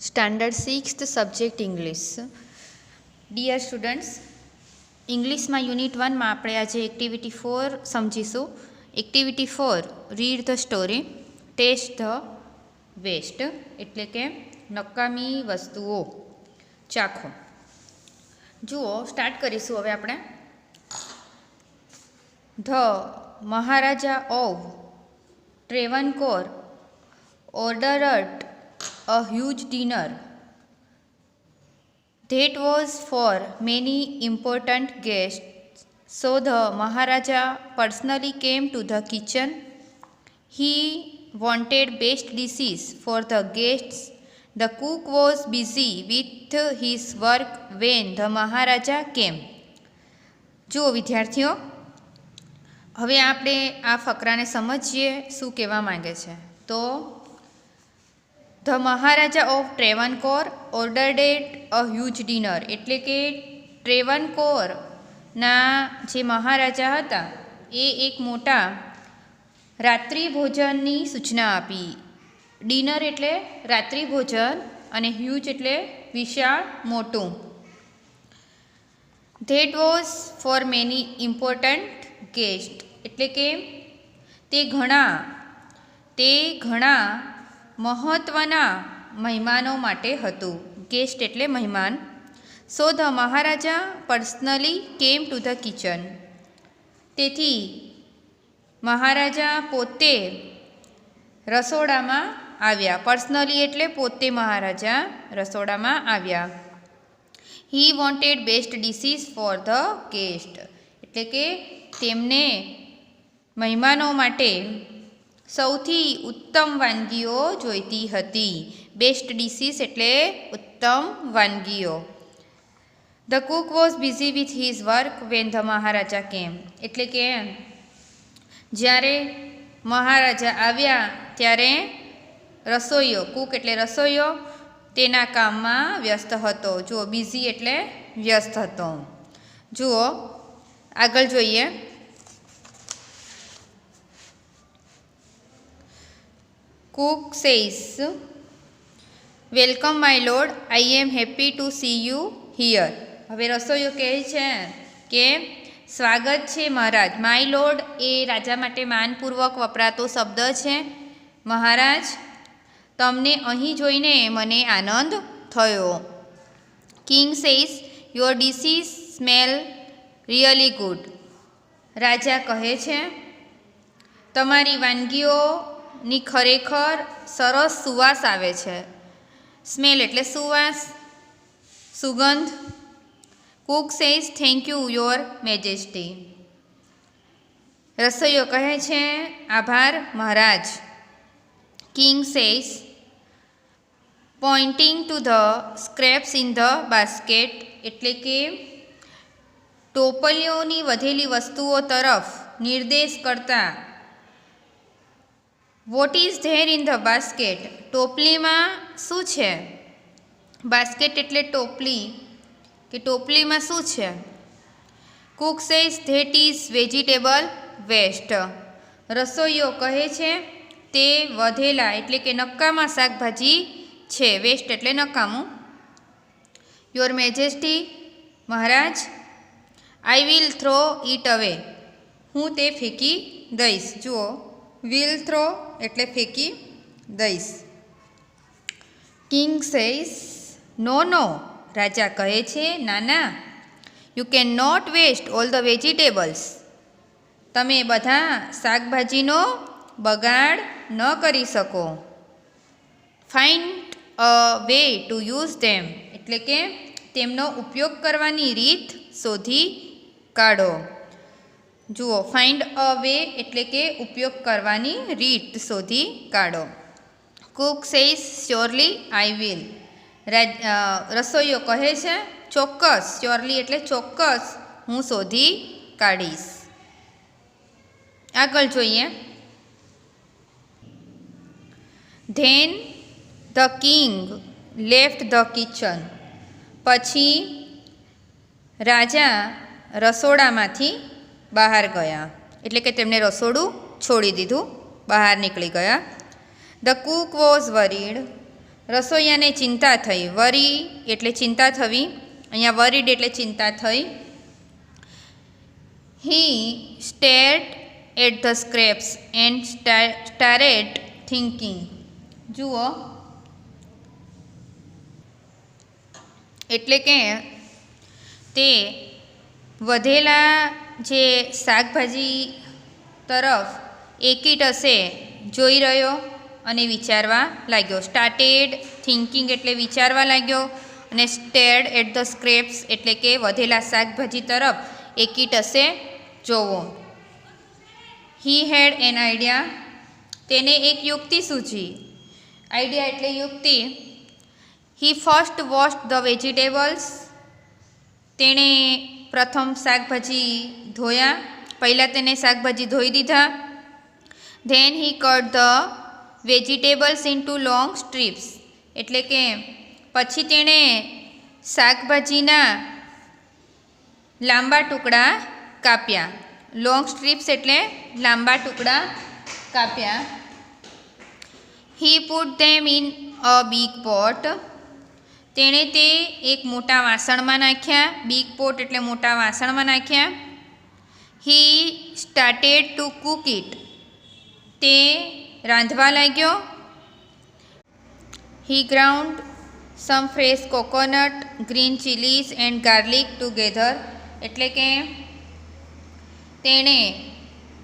Standard 6th subject English. Dear students, ઇંગ્લિશમાં unit 1માં આપણે આજે એક્ટિવિટી 4 સમજીશું. Activity 4, read the story, taste the waste, એટલે કે નકામી વસ્તુઓ ચાખો. જુઓ, સ્ટાર્ટ કરીશું હવે આપણે. The Maharaja of Travancore ordered a huge dinner that was for many important guests. So the Maharaja personally came to the kitchen. He wanted best dishes for the guests. The cook was busy with his work when the Maharaja came. જુઓ વિદ્યાર્થીઓ, હવે આપણે આ ફકરાને સમજીએ શું કહેવા માંગે છે. તો the Maharaja of Travancore ordered a huge dinner, એટલે કે ટ્રેવનકોરના જે મહારાજા હતા એ એક મોટા રાત્રિ ભોજનની સૂચના આપી. ડિનર એટલે રાત્રિ ભોજન અને હ્યુજ એટલે વિશાળ, મોટું. That was for many important guest, એટલે કે તે ઘણા મહત્ત્વના મહેમાનો માટે હતું. ગેસ્ટ એટલે મહેમાન. So the Maharaja personally came to the kitchen, તેથી મહારાજા પોતે રસોડામાં આવ્યા. પર્સનલી એટલે પોતે મહારાજા રસોડામાં આવ્યા. He wanted best dishes for the guest, એટલે કે તેમને મહેમાનો માટે સૌથી ઉત્તમ વાનગીઓ જોઈતી હતી. બેસ્ટ ડિશીસ એટલે ઉત્તમ વાનગીઓ. The cook was busy with his work when the Maharaja came, એટલે કે જ્યારે મહારાજા આવ્યા ત્યારે રસોઈયો, કુક એટલે રસોઈયો, તેના કામમાં વ્યસ્ત હતો. જુઓ, બિઝી એટલે વ્યસ્ત હતો. જુઓ આગળ જોઈએ. Cook says, "Welcome my lord, I am happy to see you here." હવે રસોઈયો કહે છે કે સ્વાગત છે મહારાજ. માય લોર્ડ એ રાજા માટે માનપૂર્વક વપરાતો શબ્દ છે. મહારાજ, તમને અહીં જોઈને મને આનંદ થયો. King says, your dishes smell really good. રાજા કહે છે તમારી વાનગીઓની ખરેખર સરસ સુવાસ આવે છે. સ્મેલ એટલે સુવાસ, સુગંધ. Cook says, thank you your majesty. રસોઈયો કહે છે આભાર મહારાજ. King says, pointing to the scraps in the basket, એટલે કે ટોપલીઓની વધેલી વસ્તુઓ તરફ નિર્દેશ કરતા. What is there in the basket, ટોપલીમાં શું છે? બાસ્કેટ એટલે ટોપલી, કે ટોપલીમાં શું છે? Cook says, that is vegetable waste. રસોઈયો કહે છે તે વધેલા એટલે કે નકામા શાકભાજી છે. વેસ્ટ એટલે નકામું. Your majesty, Maharaj, I will throw it અવે, હું તે ફેંકી દઈશ. જુઓ, વિલ થ્રો એટલે ફેંકી દઈશ. કિંગ સેઝ, નો નો. રાજા કહે છે ના, you can not waste all the vegetables. તમે બધા શાકભાજીનો બગાડ ન કરી શકો. Find a way to use them, એટલે કે તેમનો ઉપયોગ કરવાની રીત શોધી કાઢો. જુઓ, ફાઇન્ડ અ વે એટલે કે ઉપયોગ કરવાની રીત શોધી કાઢો. Cook says, surely I will. રસોઈયો કહે છે ચોક્કસ, શ્યોરલી એટલે ચોક્કસ, હું શોધી કાઢીશ. આગળ જોઈએ. Then the king left the kitchen, પછી રાજા રસોડામાંથી બહાર ગયા, એટલે કે તેમણે રસોડું છોડી દીધું, બહાર નીકળી ગયા. ધ કુક વોઝ વરીડ, રસોઈયાને ચિંતા થઈ. વરી એટલે ચિંતા થવી, અહીંયા વરીડ એટલે ચિંતા થઈ. He stared at the scraps and started thinking. જુઓ, એટલે કે તે વધેલા જે શાકભાજી તરફ એકીટશે જોઈ રહ્યો અને વિચારવા લાગ્યો. સ્ટાર્ટેડ થિંકિંગ એટલે વિચારવા લાગ્યો, અને સ્ટેર્ડ એટ ધ સ્ક્રેપ્સ એટલે કે વધેલા શાકભાજી તરફ એકીટશે જોવો. હી હેડ એન આઈડિયા. તેને એક યુક્તિ સૂચી. આઈડિયા એટલે યુક્તિ. હી ફર્સ્ટ વોશ્ડ ધ વેજીટેબલ્સ. તેણે પ્રથમ શાકભાજી ધોયા. પહેલાં તેને શાકભાજી ધોઈ દીધા. Then he cut the vegetables into long strips. એટલે કે પછી તેણે શાકભાજીના લાંબા ટુકડા કાપ્યા. લોંગ સ્ટ્રીપ્સ એટલે લાંબા ટુકડા કાપ્યા. He put them in a big pot. તેણે તે એક મોટા વાસણમાં નાખ્યા. બિગ પોટ એટલે મોટા વાસણમાં નાખ્યા. He started to cook it. તે રાંધવા લાગ્યો. He ground some fresh coconut, green chillies and garlic together. એટલે કે તેણે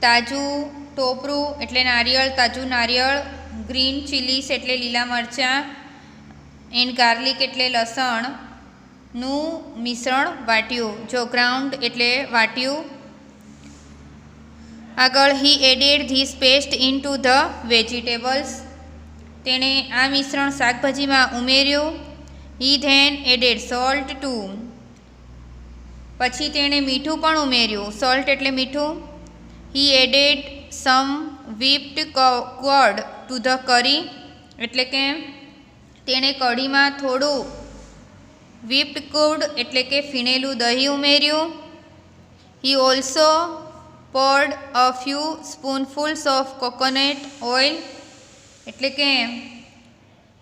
તાજું ટોપરું એટલે નારિયેળ, તાજું નારિયેળ, ગ્રીન ચીલીસ એટલે લીલા મરચાં, એન્ડ ગાર્લિક એટલે લસણનું મિશ્રણ વાટ્યું. જો ગ્રાઉન્ડ એટલે વાટ્યું. આગળ he added this paste into the vegetables. તેણે આ મિશ્રણ શાકભાજીમાં ઉમેર્યું. He then added salt too. પછી તેણે મીઠું પણ ઉમેર્યું. સોલ્ટ એટલે મીઠું. He added some whipped curd to the curry. એટલે કે તેણે કઢીમાં થોડું whipped curd એટલે કે ફીણેલું દહીં ઉમેર્યું. He also poured a few spoonfuls of coconut oil. એટલે કે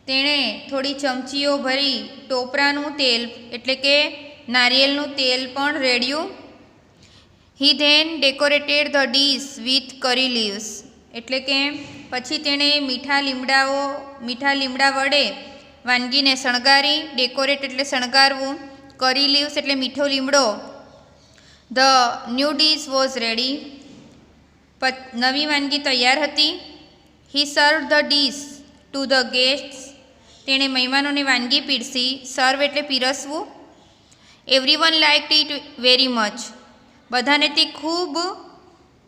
તેણે થોડી ચમચીઓ ભરી ટોપરાનું તેલ એટલે કે નારિયેળનું તેલ પણ રેડ્યું. He then decorated the dish with curry leaves. એટલે કે પછી તેણે મીઠા લીમડા વડે વાનગીને શણગારી. ડેકોરેટ એટલે શણગારવું. કરી લીવ્સ એટલે મીઠો લીમડો. The new dish was ready. નવી વાનગી તૈયાર હતી. He serve the dish to the guests. તેણે મહેમાનોને વાનગી પીરસી. સર્વ એટલે પીરસવું. Everyone liked it very much. બધાને તે ખૂબ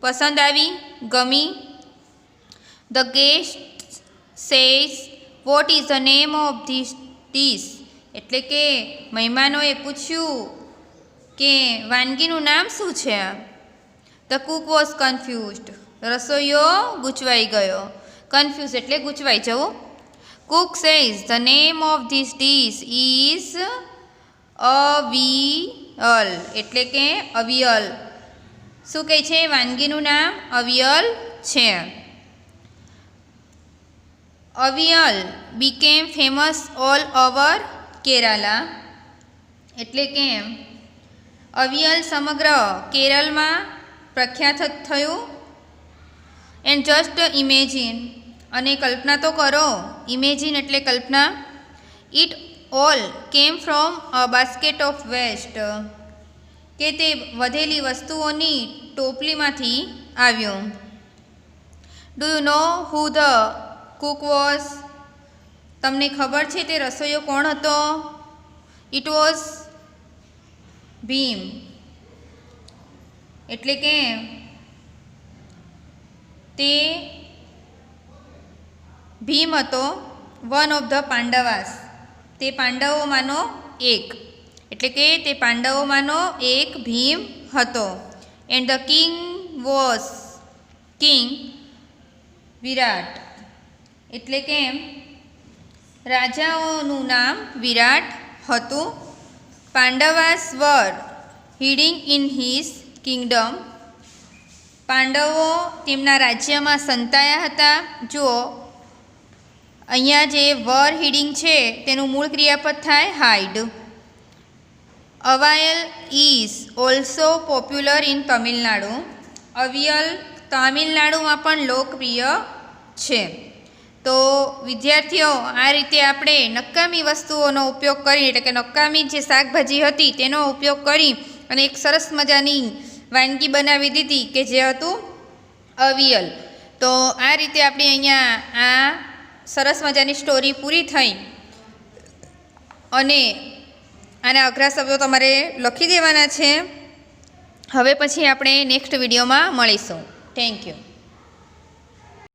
પસંદ આવી, ગમી. The guest says what is the name of this dish. એટલે કે મહેમાનોએ પૂછ્યું કે વાનગીનું નામ શું છે. The cook was confused. રસોઈયો ગૂંચવાઈ ગયો. કન્ફ્યુઝ એટલે ગૂંચવાઈ જવું. Cook says the name of this dish is avial. એટલે કે અવિયલ. શું કહે છે? વાનગીનું નામ અવિયલ છે. Avial became famous all over Kerala. એટલે કે અવિયલ સમગ્ર કેરળમાં પ્રખ્યાત થયું. And just imagine. અને કલ્પના તો કરો. ઇમેજિન એટલે કલ્પના. It all came from a basket of waste. કે તે વધેલી વસ્તુઓની ટોપલીમાંથી આવ્યું. Do you know who the cook was. તમને ખબર છે તે રસોઈયો કોણ હતો? It was Bhim. એટલે કે તે ભીમ હતો. One of the Pandavas. તે પાંડવોમાંનો એક. એટલે કે તે પાંડવોમાંનો એક ભીમ હતો. And the king was king Virat. એટલે કે રાજાઓનું નામ વિરાટ હતું. Pandavas were hiding in his kingdom. પાંડવો તેમના રાજ્યમાં સંતાયા હતા. જુઓ, અહીંયા જે વર હિડિંગ છે તેનું મૂળ ક્રિયાપદ થાય hide. અવાયલ is also popular in Tamil Nadu. Avial તામિલનાડુમાં પણ લોકપ્રિય છે. તો વિદ્યાર્થીઓ, આ રીતે આપણે નકામી વસ્તુઓનો ઉપયોગ કરી, એટલે કે નકામી જે શાકભાજી હતી તેનો ઉપયોગ કરી અને એક સરસ મજાની વાનગી બનાવી દીધી કે જે હતું અવિયલ. તો આ રીતે આપણે અહીંયા આ સરસ મજાની સ્ટોરી પૂરી થઈ અને આના અઘરા શબ્દો તમારે લખી દેવાના છે. હવે પછી આપણે નેક્સ્ટ વિડીયોમાં મળીશું. Thank you.